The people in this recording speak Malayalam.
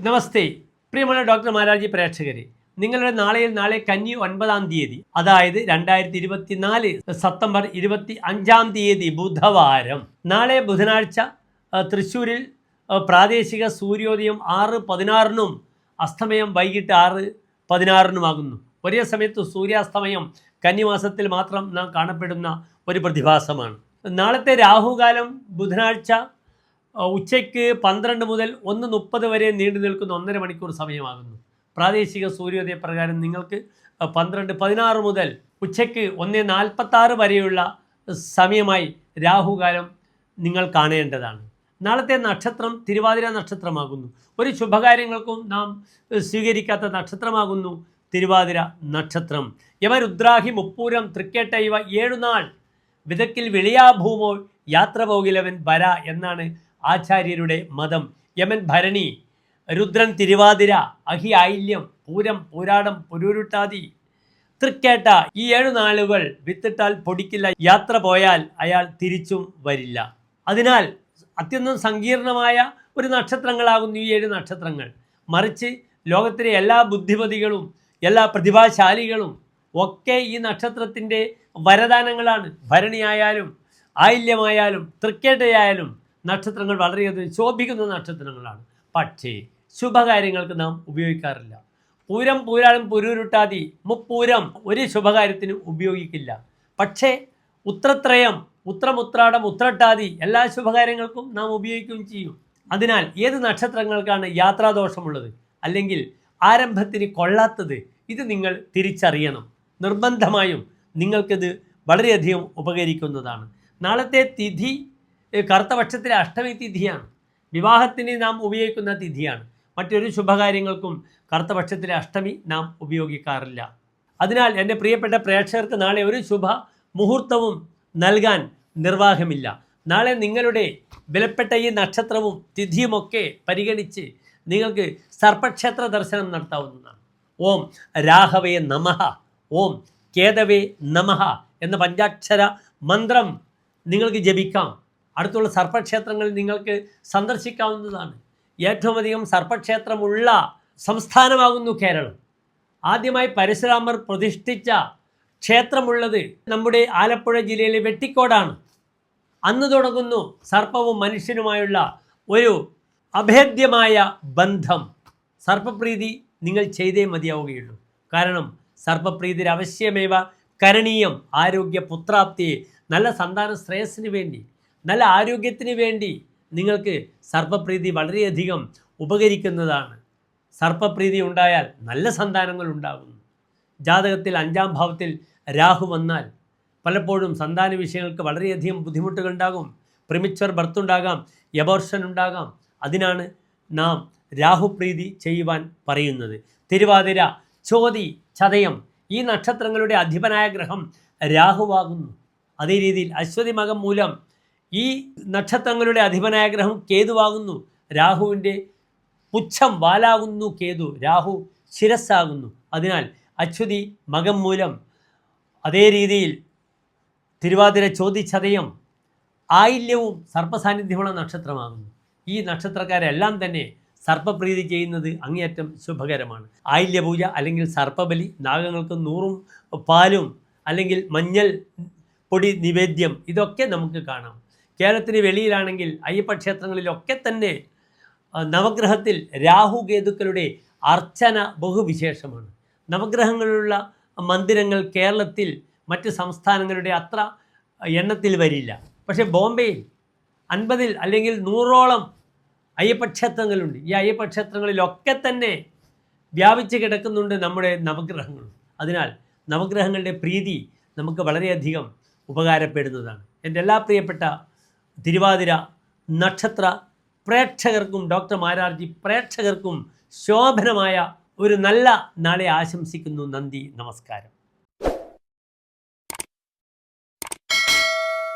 നമസ്തേ പ്രിയമുള്ള ഡോക്ടർ മാരാർജി പ്രേക്ഷകരെ, നിങ്ങളുടെ നാളെ കന്നി 9-ാം തീയതി, അതായത് 2024 സെപ്റ്റംബർ 25-ാം തീയതി ബുധവാരം, നാളെ ബുധനാഴ്ച തൃശ്ശൂരിൽ പ്രാദേശിക സൂര്യോദയം 6:16-നും അസ്തമയം വൈകിട്ട് 6:16-നുമാകുന്നു. ഒരേ സമയത്ത് സൂര്യാസ്തമയം കന്നിമാസത്തിൽ മാത്രം നാം കാണപ്പെടുന്ന ഒരു പ്രതിഭാസമാണ്. നാളത്തെ രാഹുകാലം ബുധനാഴ്ച ഉച്ചയ്ക്ക് 12 മുതൽ 1:30 വരെ നീണ്ടു നിൽക്കുന്ന 1.5 മണിക്കൂർ സമയമാകുന്നു. പ്രാദേശിക സൂര്യോദയ പ്രകാരം നിങ്ങൾക്ക് 12:16 മുതൽ ഉച്ചയ്ക്ക് 1:46 വരെയുള്ള സമയമായി രാഹുകാലം നിങ്ങൾ കാണേണ്ടതാണ്. നാളത്തെ നക്ഷത്രം തിരുവാതിര നക്ഷത്രമാകുന്നു. ഒരു ശുഭകാര്യങ്ങൾക്കും നാം സ്വീകരിക്കാത്ത നക്ഷത്രമാകുന്നു തിരുവാതിര നക്ഷത്രം. യമരുദ്രാഹി മുപ്പൂരം തൃക്കേട്ട ഇവ 7 നാൾ വിതക്കിൽ വെളിയാഭൂമോ യാത്ര പോകിലവൻ വര എന്നാണ് ആചാര്യരുടെ മതം. യമൻ ഭരണി, രുദ്രൻ തിരുവാതിര, അഹി ആയില്യം, പൂരം, പൂരാടം, പുരൂരുട്ടാതി, തൃക്കേട്ട ഈ 7 നാളുകൾ വിത്തിട്ടാൽ പൊടിക്കില്ല, യാത്ര പോയാൽ അയാൾ തിരിച്ചും വരില്ല. അതിനാൽ അത്യന്തം സങ്കീർണമായ ഒരു നക്ഷത്രങ്ങളാകുന്നു ഈ 7 നക്ഷത്രങ്ങൾ. മറിച്ച് ലോകത്തിലെ എല്ലാ ബുദ്ധിമതികളും എല്ലാ പ്രതിഭാശാലികളും ഒക്കെ ഈ നക്ഷത്രത്തിൻ്റെ വരദാനങ്ങളാണ്. ഭരണിയായാലും ആയില്യമായാലും തൃക്കേട്ടയായാലും നക്ഷത്രങ്ങൾ വളരെയധികം ശോഭിക്കുന്ന നക്ഷത്രങ്ങളാണ്. പക്ഷേ ശുഭകാര്യങ്ങൾക്ക് നാം ഉപയോഗിക്കാറില്ല. പൂരം, പൂരാടം, പുരൂരുട്ടാതി, മുപ്പൂരം ഒരു ശുഭകാര്യത്തിനും ഉപയോഗിക്കില്ല. പക്ഷേ ഉത്രത്രയം, ഉത്രമുത്രാടം, ഉത്രട്ടാതി എല്ലാ ശുഭകാര്യങ്ങൾക്കും നാം ഉപയോഗിക്കുകയും ചെയ്യും. അതിനാൽ ഏത് നക്ഷത്രങ്ങൾക്കാണ് യാത്രാദോഷമുള്ളത് അല്ലെങ്കിൽ ആരംഭത്തിന് കൊള്ളാത്തത്, ഇത് നിങ്ങൾ തിരിച്ചറിയണം. നിർബന്ധമായും നിങ്ങൾക്കിത് വളരെയധികം ഉപകരിക്കുന്നതാണ്. നാളത്തെ തിഥി കറുത്തപക്ഷത്തിലെ അഷ്ടമി തിഥിയാണ്. വിവാഹത്തിന് നാം ഉപയോഗിക്കുന്ന തിഥിയാണ്. മറ്റൊരു ശുഭകാര്യങ്ങൾക്കും കറുത്തപക്ഷത്തിലെ അഷ്ടമി നാം ഉപയോഗിക്കാറില്ല. അതിനാൽ എൻ്റെ പ്രിയപ്പെട്ട പ്രേക്ഷകർക്ക് നാളെ ഒരു ശുഭ മുഹൂർത്തവും നൽകാൻ നിർവാഹമില്ല. നാളെ നിങ്ങളുടെ വിലപ്പെട്ട ഈ നക്ഷത്രവും തിഥിയുമൊക്കെ പരിഗണിച്ച് നിങ്ങൾക്ക് സർപ്പക്ഷേത്ര ദർശനം നടത്താവുന്നതാണ്. ഓം രാഘവേ നമഃ, ഓം കേതവേ നമഃ എന്ന പഞ്ചാക്ഷര മന്ത്രം നിങ്ങൾക്ക് ജപിക്കാം. അടുത്തുള്ള സർപ്പക്ഷേത്രങ്ങളിൽ നിങ്ങൾക്ക് സന്ദർശിക്കാവുന്നതാണ്. ഏറ്റവും അധികം സർപ്പക്ഷേത്രമുള്ള സംസ്ഥാനമാകുന്നു കേരളം. ആദ്യമായി പരശുരാമർ പ്രതിഷ്ഠിച്ച ക്ഷേത്രമുള്ളത് നമ്മുടെ ആലപ്പുഴ ജില്ലയിലെ വെട്ടിക്കോടാണ്. അന്ന് തുടങ്ങുന്നു സർപ്പവും മനുഷ്യനുമായുള്ള ഒരു അഭേദ്യമായ ബന്ധം. സർപ്പപ്രീതി നിങ്ങൾ ചെയ്തേ മതിയാവുകയുള്ളൂ. കാരണം സർപ്പപ്രീതി അവശ്യമേവ കരണീയം. ആരോഗ്യ പുത്രാപ്തിയെ, നല്ല സന്താന ശ്രേയസ്സിന് വേണ്ടി, നല്ല ആരോഗ്യത്തിന് വേണ്ടി നിങ്ങൾക്ക് സർപ്പപ്രീതി വളരെയധികം ഉപകരിക്കുന്നതാണ്. സർപ്പപ്രീതി ഉണ്ടായാൽ നല്ല സന്താനങ്ങൾ ഉണ്ടാകുന്നു. ജാതകത്തിൽ 5-ാം ഭാവത്തിൽ രാഹു വന്നാൽ പലപ്പോഴും സന്താന വിഷയങ്ങൾക്ക് വളരെയധികം ബുദ്ധിമുട്ടുകൾ ഉണ്ടാകും. പ്രിമിച്ചർ ബർത്ത് ഉണ്ടാകാം, എബോർഷൻ ഉണ്ടാകാം. അതിനാണ് നാം രാഹുപ്രീതി ചെയ്യുവാൻ പറയുന്നത്. തിരുവാതിര, ചോതി, ചതയം ഈ നക്ഷത്രങ്ങളുടെ അധിപനായ ഗ്രഹം രാഹുവാകുന്നു. അതേ രീതിയിൽ അശ്വതി മകം മൂലം ഈ നക്ഷത്രങ്ങളുടെ അധിപനായ ഗ്രഹം കേതുവാകുന്നു. രാഹുവിൻ്റെ പുച്ഛം വാലാകുന്നു കേതു, രാഹു ശിരസ്സാകുന്നു. അതിനാൽ അശ്വതി മകം മൂലം, അതേ രീതിയിൽ തിരുവാതിര, ചോതി, ചതയം, ആയില്യവും സർപ്പസാന്നിധ്യമുള്ള നക്ഷത്രമാകുന്നു. ഈ നക്ഷത്രക്കാരെല്ലാം തന്നെ സർപ്പപ്രീതി ചെയ്യുന്നത് അങ്ങേയറ്റം ശുഭകരമാണ്. ആയില്യപൂജ അല്ലെങ്കിൽ സർപ്പബലി, നാഗങ്ങൾക്ക് 100 പാലും അല്ലെങ്കിൽ മഞ്ഞൾ പൊടി നിവേദ്യം, ഇതൊക്കെ നമുക്ക് കാണാം. കേരളത്തിന് വെളിയിലാണെങ്കിൽ അയ്യപ്പ ക്ഷേത്രങ്ങളിലൊക്കെ തന്നെ നവഗ്രഹത്തിൽ രാഹുകേതുക്കളുടെ അർച്ചന ബഹുവിശേഷമാണ്. നവഗ്രഹങ്ങളുള്ള മന്ദിരങ്ങൾ കേരളത്തിൽ മറ്റ് സംസ്ഥാനങ്ങളുടെ അത്ര എണ്ണത്തിൽ വരില്ല. പക്ഷേ ബോംബെയിൽ 50 അല്ലെങ്കിൽ 100ഓളം അയ്യപ്പ ക്ഷേത്രങ്ങളുണ്ട്. ഈ അയ്യപ്പ ക്ഷേത്രങ്ങളിലൊക്കെ തന്നെ വ്യാപിച്ച് കിടക്കുന്നുണ്ട് നമ്മുടെ നവഗ്രഹങ്ങൾ. അതിനാൽ നവഗ്രഹങ്ങളുടെ പ്രീതി നമുക്ക് വളരെയധികം ഉപകാരപ്പെടുന്നതാണ്. എൻ്റെ എല്ലാ പ്രിയപ്പെട്ട തിരുവാതിര നക്ഷത്ര പ്രേക്ഷകർക്കും ഡോക്ടർ മാരാർജി പ്രേക്ഷകർക്കും ശോഭനമായ ഒരു നല്ല നാളെ ആശംസിക്കുന്നു. നന്ദി, നമസ്കാരം.